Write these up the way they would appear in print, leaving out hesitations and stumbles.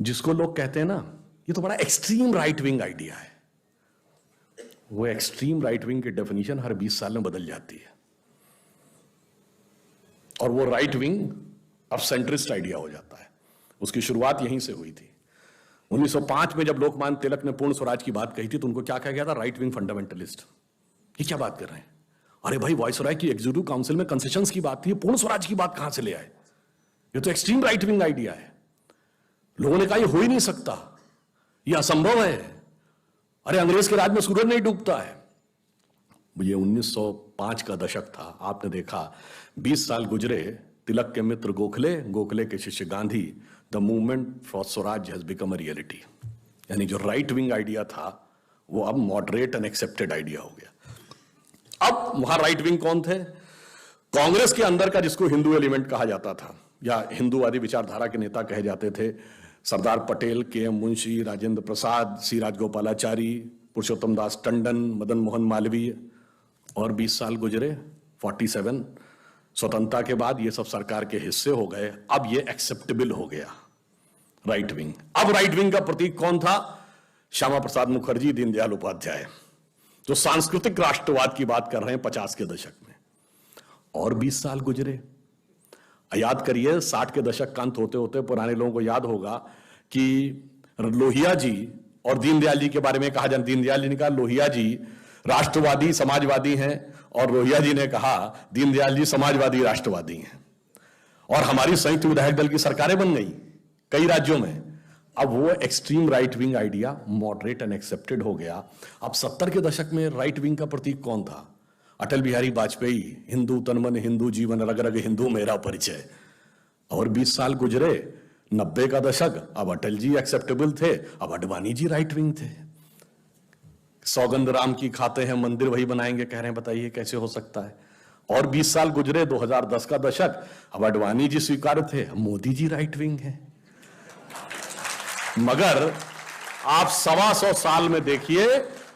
जिसको लोग कहते हैं ना ये तो बड़ा एक्सट्रीम राइट विंग आइडिया है, वो एक्सट्रीम राइट विंग की डेफिनेशन हर 20 साल में बदल जाती है और वो राइट विंग अब सेंट्रिस्ट आइडिया हो जाता है। उसकी शुरुआत यहीं से हुई थी। 1905 में जब लोकमान्य तिलक ने पूर्ण स्वराज की बात कही थी तो उनको क्या कहा गया था? Right wing fundamentalist. ये क्या बात कर रहे हैं? अरे भाई, वायसराय की एग्जीक्यूटिव काउंसिल में कंसेशंस की बात थी, पूर्ण स्वराज की बात कहां से ले आए? ये तो एक्सट्रीम राइट विंग आइडिया है। लोगों ने कहा ये हो ही नहीं सकता, ये असंभव है। अरे अंग्रेज के राज में सूरज नहीं डूबता है। ये 1905 का दशक था। आपने देखा 20 साल गुजरे, तिलक के मित्र गोखले, गोखले के शिष्य Gandhi, the movement for Swaraj has become a reality. यानी जो राइट विंग आइडिया था वो अब मॉडरेट एंड एक्सेप्टेड आइडिया हो गया। अब वहां राइट विंग कौन थे? कांग्रेस के अंदर का जिसको हिंदू एलिमेंट कहा जाता था या हिंदूवादी विचारधारा के नेता कहे जाते थे, सरदार पटेल, के.एम. मुंशी, राजेंद्र प्रसाद, सी राजगोपालाचारी, पुरुषोत्तम दास टंडन, मदन मोहन मालवीय। और 20 साल गुजरे, 47 स्वतंत्रता के बाद ये सब सरकार के हिस्से हो गए। अब ये एक्सेप्टेबल हो गया राइट विंग। अब राइट विंग का प्रतीक कौन था? श्यामा प्रसाद मुखर्जी, दीनदयाल उपाध्याय, जो सांस्कृतिक राष्ट्रवाद की बात कर रहे हैं 50 के दशक में। और 20 साल गुजरे, याद करिए 60 के दशक का अंत होते होते पुराने लोगों को याद होगा कि लोहिया जी और दीनदयाल जी के बारे में कहा जाए, दीनदयाल जी ने कहा लोहिया जी राष्ट्रवादी समाजवादी हैं और लोहिया जी ने कहा दीनदयाल जी समाजवादी राष्ट्रवादी हैं। और हमारी संयुक्त विधायक दल की सरकारें बन गई कई राज्यों में। अब वो extreme right wing idea moderate and accepted हो गया। अब 70 के दशक में राइट विंग का प्रतीक कौन था? अटल बिहारी वाजपेयी, हिंदू तन मन हिंदू जीवन, रग रग हिंदू मेरा परिचय। और 20 साल गुजरे, 90 का दशक, अब अटल जी एक्सेप्टेबल थे, अब अडवाणी जी राइट विंग थे। सौगंध राम की खाते हैं, मंदिर वही बनाएंगे कह रहे हैं, बताइए कैसे हो सकता है? और 20 साल गुजरे, 2010 का दशक, अब अडवाणी जी स्वीकार थे, मोदी जी राइट विंग है। मगर आप 125 साल में देखिए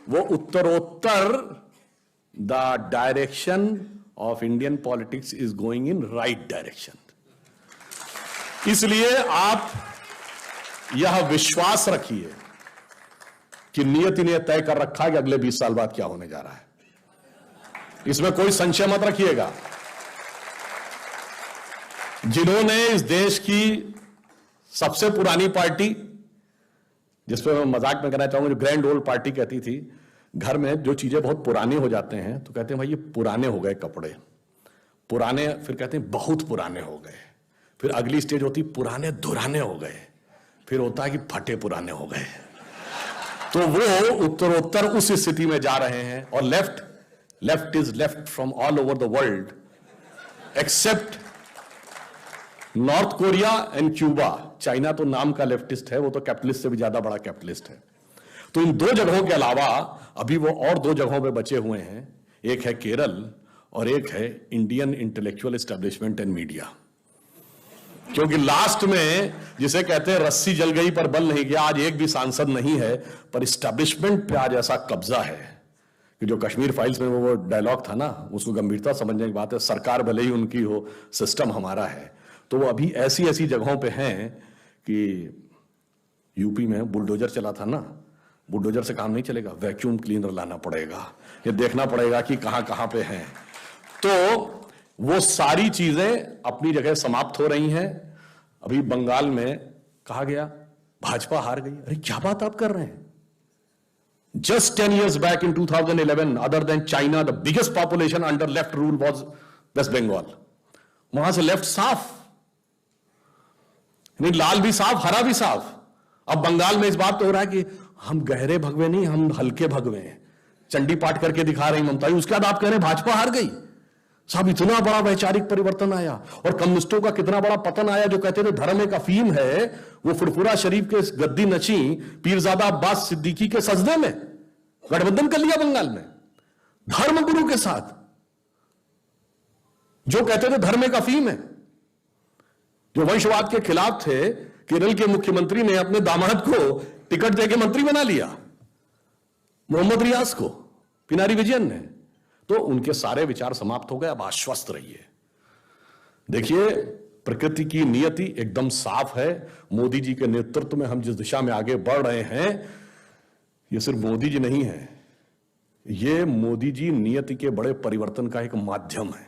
वो उत्तरोत्तर the direction of Indian politics is going in right direction. इसलिए आप यह विश्वास रखिए कि नियति ने तय कर रखा है कि अगले 20 साल बाद क्या होने जा रहा है। इसमें कोई संशय मत रखिएगा। जिन्होंने इस देश की सबसे पुरानी पार्टी, जिसपे मैं मजाक में कहना चाहूंगा, जो ग्रैंड ओल्ड पार्टी कहती थी, घर में जो चीजें बहुत पुराने हो जाते हैं तो कहते हैं भाई ये पुराने हो गए कपड़े, पुराने, फिर कहते हैं बहुत पुराने हो गए, फिर अगली स्टेज होती पुराने धुराने हो गए, फिर होता है कि फटे पुराने हो गए। तो वो उत्तरोत्तर उस स्थिति में जा रहे हैं। और left is left from all over the world accept north Korea and Cuba. China तो नाम का लेफ्टिस्ट है, वो तो कैपिटलिस्ट से भी ज्यादा बड़ा कैपिटलिस्ट है। तो इन 2 जगहों के अलावा अभी वो और 2 जगहों पे बचे हुए हैं, एक है केरल और एक है Indian intellectual establishment and media. क्योंकि लास्ट में जिसे कहते हैं रस्सी जल गई पर बल नहीं गया, आज एक भी सांसद नहीं है, पर एस्टेब्लिशमेंट पे आज ऐसा कब्जा है कि जो कश्मीर फाइल्स में वो डायलॉग था ना, उसको गंभीरता समझने की बात है। सरकार भले ही उनकी हो, सिस्टम हमारा है। तो वो अभी ऐसी ऐसी जगहों पे हैं कि यूपी में बुलडोजर चला था ना, बुलडोजर से काम नहीं चलेगा, वैक्यूम क्लीनर लाना पड़ेगा, ये देखना पड़ेगा कि कहां कहां पे हैं। तो वो सारी चीजें अपनी जगह समाप्त हो रही हैं। अभी बंगाल में कहा गया भाजपा हार गई। अरे क्या बात आप कर रहे हैं? Just 10 years back in 2011, other than China, the biggest population under left rule was West Bengal. वहां से लेफ्ट साफ, नहीं लाल भी साफ, हरा भी साफ। अब बंगाल में इस बात तो हो रहा है कि हम गहरे भगवे नहीं, हम हल्के भगवे हैं, चंडी पाठ करके दिखा रही ममता। उसके बाद आप कह रहे हैं भाजपा हार गई। साहब इतना बड़ा वैचारिक परिवर्तन आया। और कम्युनिस्टों का कितना बड़ा पतन आया, जो कहते थे धर्म एक अफीम है, वो फुरफुरा शरीफ के गद्दी नची पीरजादा अब्बास सिद्दीकी के सजदे में गठबंधन कर लिया बंगाल में धर्म गुरु के साथ, जो कहते थे धर्म एक अफीम है, जो वंशवाद के खिलाफ थे। केरल के मुख्यमंत्री ने अपने दामाद को टिकट देके मंत्री बना लिया, मोहम्मद रियाज को, पिनारी विजयन ने। तो उनके सारे विचार समाप्त हो गए। अब आश्वस्त रहिए। देखिए प्रकृति की नियति एकदम साफ है। मोदी जी के नेतृत्व में हम जिस दिशा में आगे बढ़ रहे हैं, ये सिर्फ मोदी जी नहीं है, ये मोदी जी नियति के बड़े परिवर्तन का एक माध्यम है।